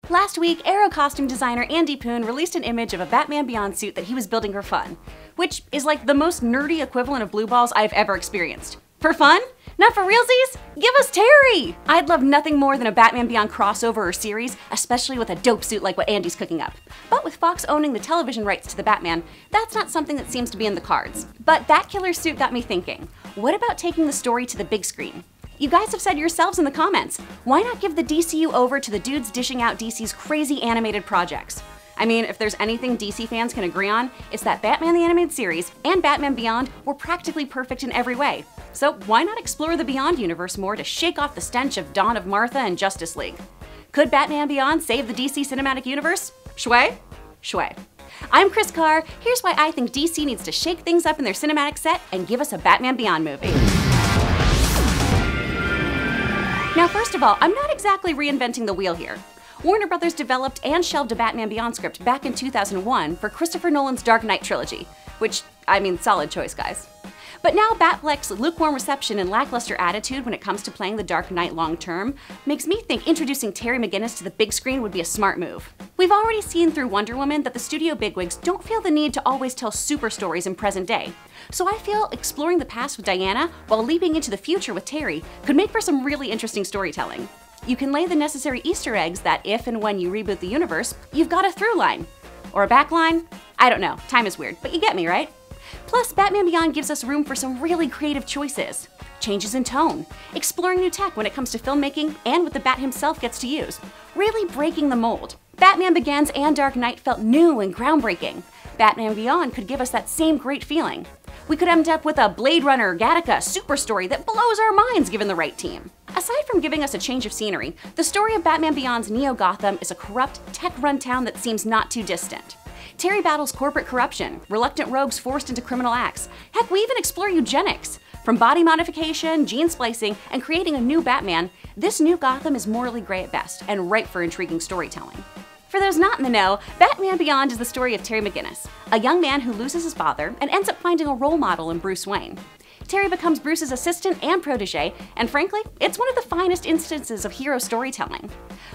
Last week, Arrow costume designer Andy Poon released an image of a Batman Beyond suit that he was building for fun, which is like the most nerdy equivalent of blue balls I've ever experienced. For fun? Not for realsies? Give us Terry! I'd love nothing more than a Batman Beyond crossover or series, especially with a dope suit like what Andy's cooking up. But with Fox owning the television rights to the Batman, that's not something that seems to be in the cards. But that killer suit got me thinking, what about taking the story to the big screen? You guys have said yourselves in the comments, why not give the DCU over to the dudes dishing out DC's crazy animated projects? I mean, if there's anything DC fans can agree on, it's that Batman the Animated Series and Batman Beyond were practically perfect in every way. So why not explore the Beyond universe more to shake off the stench of Dawn of Martha and Justice League? Could Batman Beyond save the DC cinematic universe? Shway? Shway. I'm Chris Carr. Here's why I think DC needs to shake things up in their cinematic set and give us a Batman Beyond movie. Now, first of all, I'm not exactly reinventing the wheel here. Warner Brothers developed and shelved a Batman Beyond script back in 2001 for Christopher Nolan's Dark Knight trilogy, which, I mean, solid choice, guys. But now Batfleck's lukewarm reception and lackluster attitude when it comes to playing the Dark Knight long term makes me think introducing Terry McGinnis to the big screen would be a smart move. We've already seen through Wonder Woman that the studio bigwigs don't feel the need to always tell super stories in present day. So I feel exploring the past with Diana while leaping into the future with Terry could make for some really interesting storytelling. You can lay the necessary Easter eggs that if and when you reboot the universe, you've got a through line. Or a back line? I don't know, time is weird, but you get me, right? Plus, Batman Beyond gives us room for some really creative choices. Changes in tone, exploring new tech when it comes to filmmaking and what the Bat himself gets to use. Really breaking the mold. Batman Begins and Dark Knight felt new and groundbreaking. Batman Beyond could give us that same great feeling. We could end up with a Blade Runner Gattaca super story that blows our minds given the right team. Aside from giving us a change of scenery, the story of Batman Beyond's Neo-Gotham is a corrupt, tech-run town that seems not too distant. Terry battles corporate corruption, reluctant rogues forced into criminal acts. Heck, we even explore eugenics. From body modification, gene splicing, and creating a new Batman, this new Gotham is morally gray at best and ripe for intriguing storytelling. For those not in the know, Batman Beyond is the story of Terry McGinnis, a young man who loses his father and ends up finding a role model in Bruce Wayne. Terry becomes Bruce's assistant and protege, and frankly, it's one of the finest instances of hero storytelling.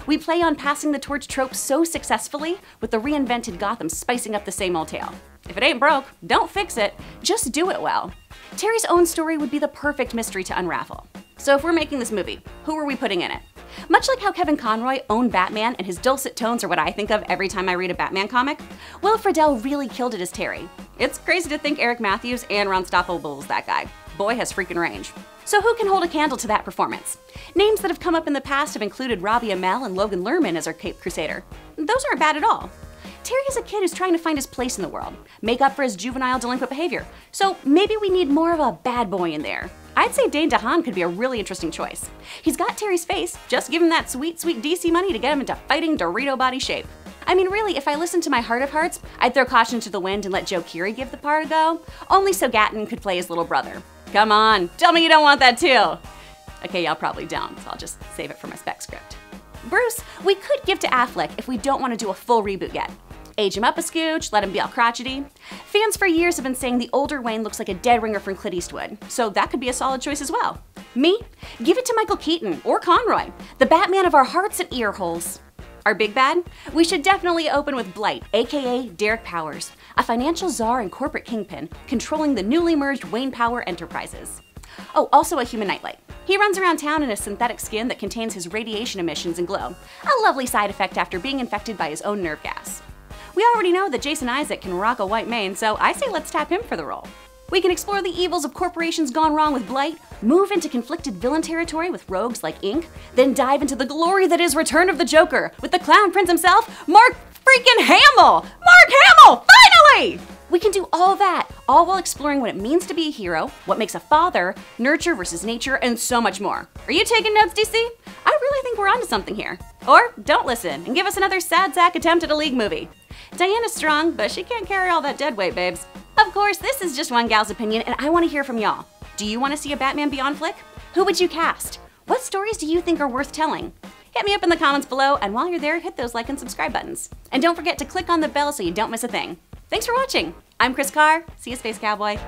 We play on passing the torch trope so successfully, with the reinvented Gotham spicing up the same old tale. If it ain't broke, don't fix it, just do it well. Terry's own story would be the perfect mystery to unravel. So if we're making this movie, who are we putting in it? Much like how Kevin Conroy owned Batman and his dulcet tones are what I think of every time I read a Batman comic, Will Friedle really killed it as Terry. It's crazy to think Eric Matthews and Ron Stoppable was that guy. Boy has freaking range. So who can hold a candle to that performance? Names that have come up in the past have included Robbie Amell and Logan Lerman as our Cape Crusader. Those aren't bad at all. Terry is a kid who's trying to find his place in the world, make up for his juvenile delinquent behavior, so maybe we need more of a bad boy in there. I'd say Dane DeHaan could be a really interesting choice. He's got Terry's face, just give him that sweet, sweet DC money to get him into fighting Dorito body shape. I mean, really, if I listened to my heart of hearts, I'd throw caution to the wind and let Joe Keery give the part a go, only so Gatton could play his little brother. Come on, tell me you don't want that too. Okay, y'all probably don't, so I'll just save it for my spec script. Bruce, we could give to Affleck if we don't want to do a full reboot yet. Age him up a scooch, let him be all crotchety. Fans for years have been saying the older Wayne looks like a dead ringer from Clint Eastwood, so that could be a solid choice as well. Me? Give it to Michael Keaton or Conroy, the Batman of our hearts and ear holes. Our big bad? We should definitely open with Blight, aka Derek Powers, a financial czar and corporate kingpin controlling the newly merged Wayne Power Enterprises. Oh, also a human nightlight. He runs around town in a synthetic skin that contains his radiation emissions and glow, a lovely side effect after being infected by his own nerve gas. We already know that Jason Isaac can rock a white mane, so I say let's tap him for the role. We can explore the evils of corporations gone wrong with Blight, move into conflicted villain territory with rogues like Ink, then dive into the glory that is Return of the Joker with the Clown Prince himself, Mark freaking Hamill! Mark Hamill, finally! We can do all that, all while exploring what it means to be a hero, what makes a father, nurture versus nature, and so much more. Are you taking notes, DC? I really think we're onto something here. Or don't listen and give us another sad sack attempt at a League movie. Diana's strong, but she can't carry all that dead weight, babes. Of course, this is just one gal's opinion, and I want to hear from y'all. Do you want to see a Batman Beyond flick? Who would you cast? What stories do you think are worth telling? Hit me up in the comments below, and while you're there, hit those like and subscribe buttons. And don't forget to click on the bell so you don't miss a thing. Thanks for watching. I'm Chris Carr. See you, Space Cowboy.